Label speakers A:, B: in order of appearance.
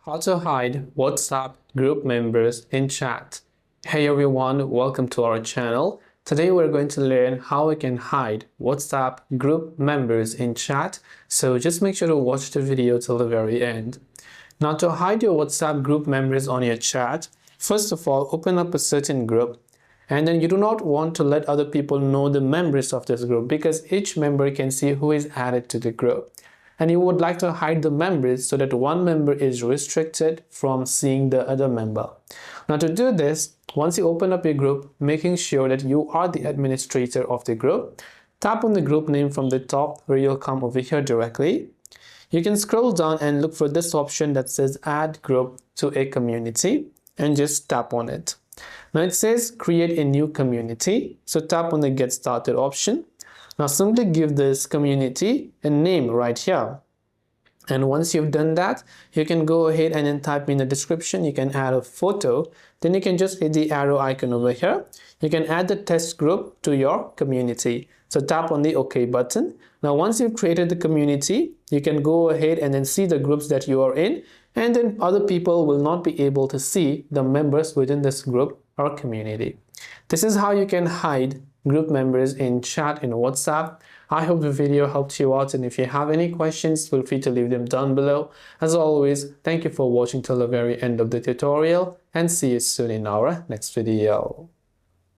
A: How to hide WhatsApp group members in chat. Hey everyone, welcome to our channel. Today we're going to learn how we can hide WhatsApp group members in chat. So just make sure to watch the video till the very end. Now to hide your WhatsApp group members on your chat, first of all, open up a certain group. And then you do not want to let other people know the members of this group because each member can see who is added to the group. And you would like to hide the members so that one member is restricted from seeing the other member. Now to do this, once you open up your group, making sure that you are the administrator of the group, tap on the group name from the top where you'll come over here directly. You can scroll down and look for this option that says add group to a community and just tap on it. Now it says create a new community, so tap on the get started option. Now simply give this community a name right here. And once you've done that, you can go ahead and then type in the description. You can add a photo. Then you can just hit the arrow icon over here. You can add the test group to your community. So tap on the OK button. Now once you've created the community, you can go ahead and then see the groups that you are in. And then other people will not be able to see the members within this group or community. This is how you can hide group members in chat in WhatsApp. I hope the video helped you out, and if you have any questions, feel free to leave them down below. As always, thank you for watching till the very end of the tutorial, and see you soon in our next video.